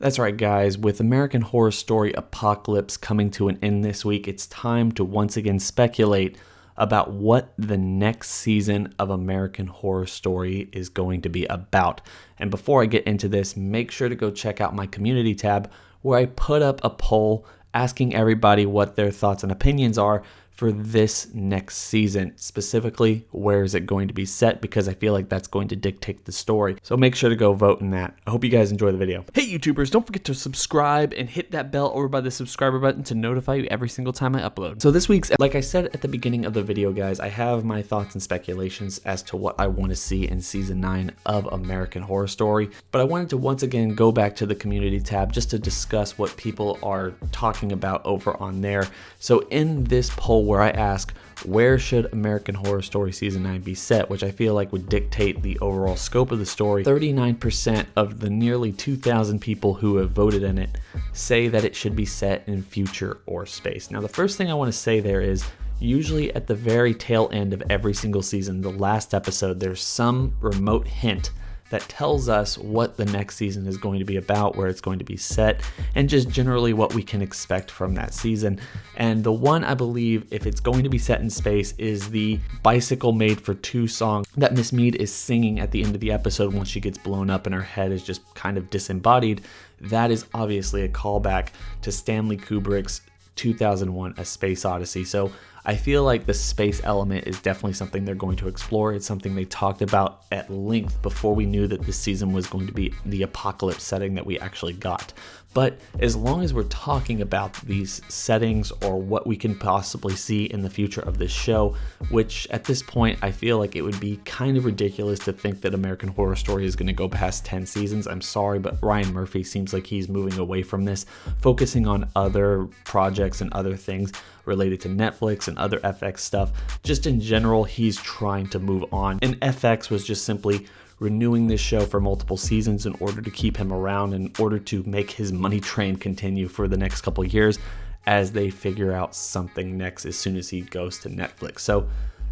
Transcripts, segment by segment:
That's right, guys. With American Horror Story Apocalypse coming to an end this week, it's time to once again speculate about what the next season of American Horror Story is going to be about. And before I get into this, make sure to go check out my community tab where I put up a poll asking everybody what their thoughts and opinions are for this next season. Specifically, where is it going to be set? Because I feel like that's going to dictate the story. So make sure to go vote in that. I hope you guys enjoy the video. Hey YouTubers, don't forget to subscribe and hit that bell over by the subscriber button to notify you every single time I upload. So this week's, like I said at the beginning of the video, guys, I have my thoughts and speculations as to what I want to see in season 9 of American Horror Story. But I wanted to once again go back to the community tab just to discuss what people are talking about over on there. So in this poll where I ask, where should American Horror Story Season 9 be set, which I feel like would dictate the overall scope of the story, 39% of the nearly 2,000 people who have voted in it say that it should be set in future or space. Now, the first thing I want to say there is, usually at the very tail end of every single season, the last episode, there's some remote hint that tells us what the next season is going to be about, where it's going to be set, and just generally what we can expect from that season. And the one I believe, if it's going to be set in space, is the Bicycle Made for Two song that Miss Mead is singing at the end of the episode once she gets blown up and her head is just kind of disembodied. That is obviously a callback to Stanley Kubrick's 2001 A Space Odyssey. So I feel like the space element is definitely something they're going to explore. It's something they talked about at length before we knew that this season was going to be the apocalypse setting that we actually got. But as long as we're talking about these settings or what we can possibly see in the future of this show, which at this point I feel like it would be kind of ridiculous to think that American Horror Story is going to go past 10 seasons. I'm sorry, but Ryan Murphy seems like he's moving away from this, focusing on other projects and other things related to Netflix and other FX stuff. Just in general, he's trying to move on. And FX was just simply renewing this show for multiple seasons in order to keep him around, in order to make his money train continue for the next couple of years as they figure out something next as soon as he goes to Netflix. So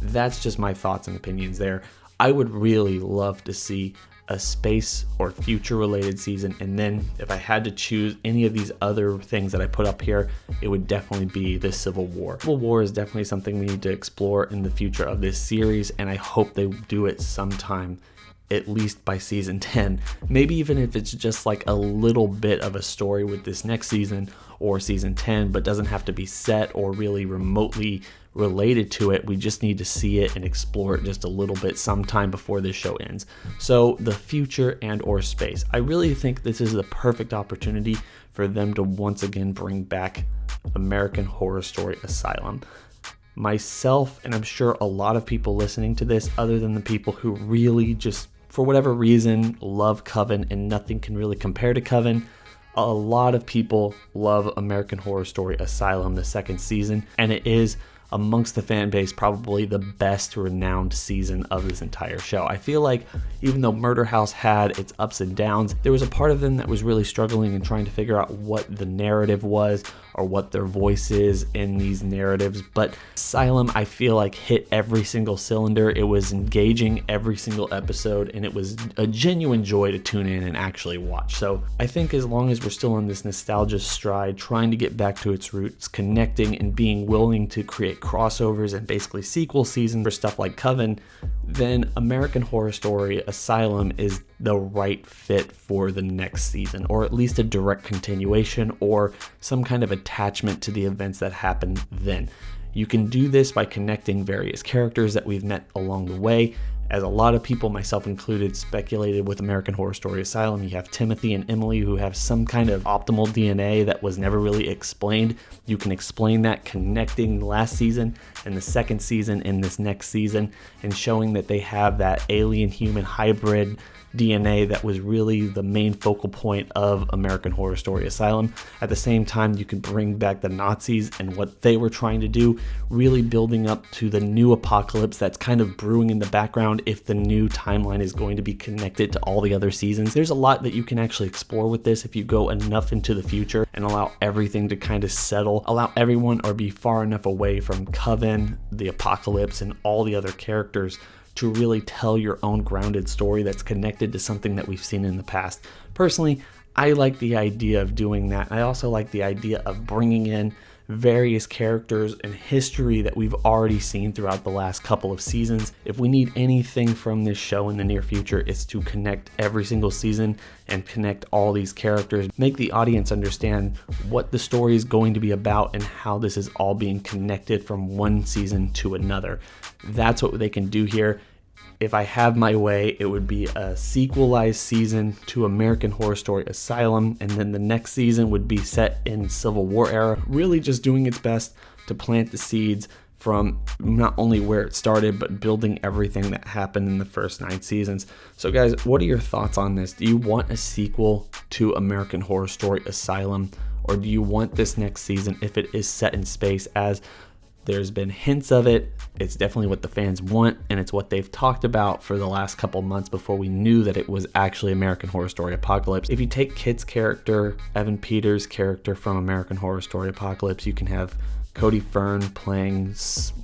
that's just my thoughts and opinions there. I would really love to see a space or future related season, and then if I had to choose any of these other things that I put up here, it would definitely be the Civil War. Civil War is definitely something we need to explore in the future of this series, and I hope they do it sometime, at least by season 10. Maybe even if it's just like a little bit of a story with this next season or season 10, but doesn't have to be set or really remotely related to it. We just need to see it and explore it just a little bit sometime before this show ends. So the future and or space. I really think this is the perfect opportunity for them to once again bring back American Horror Story Asylum. Myself, and I'm sure a lot of people listening to this, other than the people who really just, for whatever reason, love Coven and nothing can really compare to Coven, a lot of people love American Horror Story Asylum, the second season, and it is, amongst the fan base, probably the best renowned season of this entire show. I feel like even though Murder House had its ups and downs, there was a part of them that was really struggling and trying to figure out what the narrative was or what their voice is in these narratives. But Asylum, I feel like, hit every single cylinder. It was engaging every single episode, and it was a genuine joy to tune in and actually watch. So I think as long as we're still on this nostalgia stride, trying to get back to its roots, connecting and being willing to create crossovers and basically sequel seasons for stuff like Coven, then American Horror Story Asylum is the right fit for the next season, or at least a direct continuation or some kind of attachment to the events that happen then. You can do this by connecting various characters that we've met along the way. As a lot of people, myself included, speculated with American Horror Story Asylum, you have Timothy and Emily who have some kind of optimal DNA that was never really explained. You can explain that connecting last season and the second season in this next season and showing that they have that alien-human hybrid DNA that was really the main focal point of American Horror Story Asylum. At the same time, you can bring back the Nazis and what they were trying to do, really building up to the new apocalypse that's kind of brewing in the background if the new timeline is going to be connected to all the other seasons. There's a lot that you can actually explore with this if you go enough into the future and allow everything to kind of settle, allow everyone or be far enough away from Coven, the apocalypse, and all the other characters to really tell your own grounded story that's connected to something that we've seen in the past. Personally, I like the idea of doing that. I also like the idea of bringing in various characters and history that we've already seen throughout the last couple of seasons. If we need anything from this show in the near future, it's to connect every single season and connect all these characters, make the audience understand what the story is going to be about and how this is all being connected from one season to another. That's what they can do here. If I have my way, it would be a sequelized season to American Horror Story Asylum, and then the next season would be set in Civil War era, really just doing its best to plant the seeds from not only where it started, but building everything that happened in the first 9 seasons. So guys, what are your thoughts on this? Do you want a sequel to American Horror Story Asylum, or do you want this next season, if it is set in space, as there's been hints of it? It's definitely what the fans want, and it's what they've talked about for the last couple months before we knew that it was actually American Horror Story Apocalypse. If you take Kit's character, Evan Peters' character from American Horror Story Apocalypse, you can have Cody Fern playing,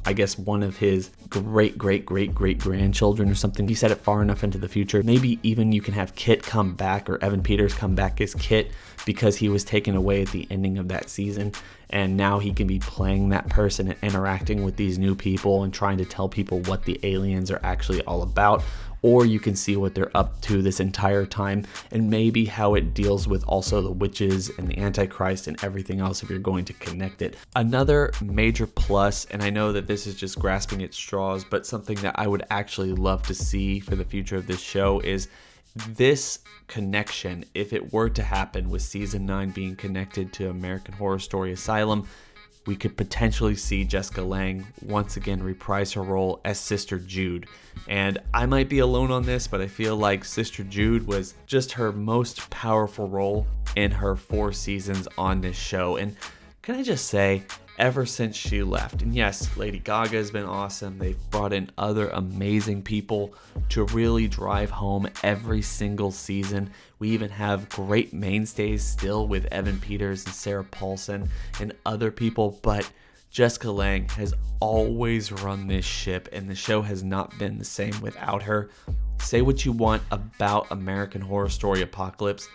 I guess, one of his great-great-great-great-grandchildren or something. He said it far enough into the future. Maybe even you can have Kit come back, or Evan Peters come back as Kit, because he was taken away at the ending of that season, and now he can be playing that person and interacting with these new people and trying to tell people what the aliens are actually all about. Or you can see what they're up to this entire time, and maybe how it deals with also the witches and the Antichrist and everything else if you're going to connect it. Another major plus, and I know that this is just grasping at straws, but something that I would actually love to see for the future of this show is this connection, if it were to happen with season 9 being connected to American Horror Story Asylum, we could potentially see Jessica Lange once again reprise her role as Sister Jude. And I might be alone on this, but I feel like Sister Jude was just her most powerful role in her 4 seasons on this show. And can I just say, ever since she left, and yes, Lady Gaga has been awesome, they've brought in other amazing people to really drive home every single season. We even have great mainstays still with Evan Peters and Sarah Paulson and other people, but Jessica Lange has always run this ship, and the show has not been the same without her. Say what you want about American Horror Story Apocalypse,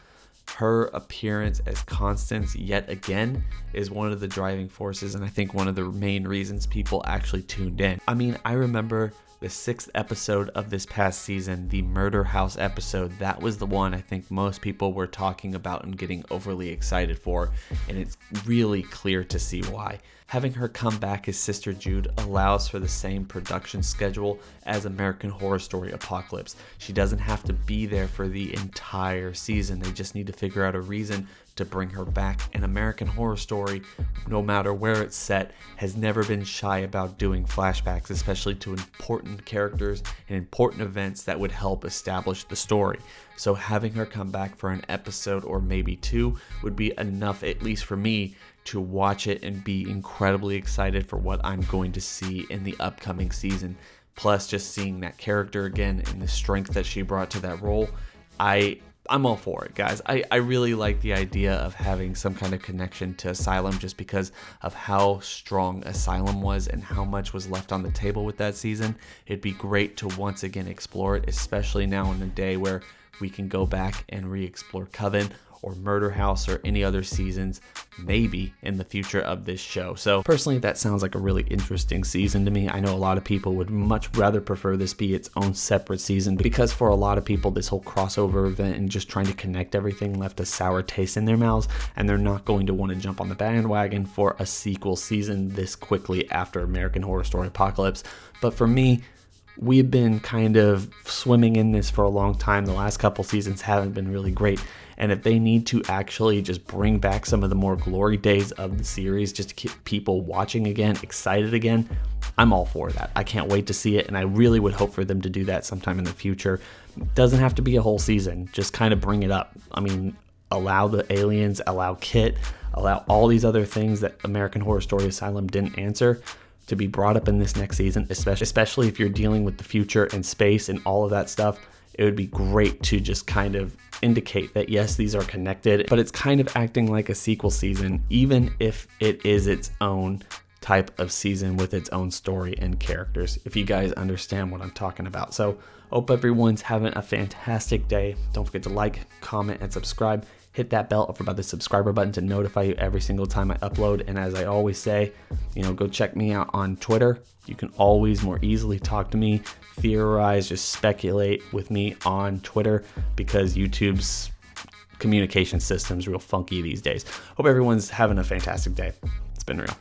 her appearance as Constance yet again is one of the driving forces, and I think one of the main reasons people actually tuned in. I mean, I remember the 6th episode of this past season, the Murder House episode. That was the one I think most people were talking about and getting overly excited for, and it's really clear to see why. Having her come back as Sister Jude allows for the same production schedule as American Horror Story Apocalypse. She doesn't have to be there for the entire season. They just need to figure out a reason to bring her back. And American Horror Story, no matter where it's set, has never been shy about doing flashbacks, especially to important characters and important events that would help establish the story. So having her come back for an episode or maybe 2 would be enough, at least for me, to watch it and be incredibly excited for what I'm going to see in the upcoming season. Plus, just seeing that character again and the strength that she brought to that role, I'm all for it, guys. I really like the idea of having some kind of connection to Asylum, just because of how strong Asylum was and how much was left on the table with that season. It'd be great to once again explore it, especially now in a day where we can go back and re-explore Coven or Murder House or any other seasons maybe in the future of this show. So personally, that sounds like a really interesting season to me. I know a lot of people would much rather prefer this be its own separate season, because for a lot of people this whole crossover event and just trying to connect everything left a sour taste in their mouths, and they're not going to want to jump on the bandwagon for a sequel season this quickly after American Horror Story Apocalypse. But for me, we've been kind of swimming in this for a long time. The last couple seasons haven't been really great. And if they need to actually just bring back some of the more glory days of the series just to keep people watching again, excited again, I'm all for that. I can't wait to see it, and I really would hope for them to do that sometime in the future. Doesn't have to be a whole season, just kind of bring it up. I mean, allow the aliens, allow Kit, allow all these other things that American Horror Story Asylum didn't answer to be brought up in this next season, especially if you're dealing with the future and space and all of that stuff. It would be great to just kind of indicate that yes, these are connected, but it's kind of acting like a sequel season, even if it is its own type of season with its own story and characters, if you guys understand what I'm talking about. So hope everyone's having a fantastic day. Don't forget to like, comment, and subscribe. Hit that bell over by the subscriber button to notify you every single time I upload. And as I always say, go check me out on Twitter. You can always more easily talk to me, theorize, just speculate with me on Twitter, because YouTube's communication system's real funky these days. Hope everyone's having a fantastic day. It's been real.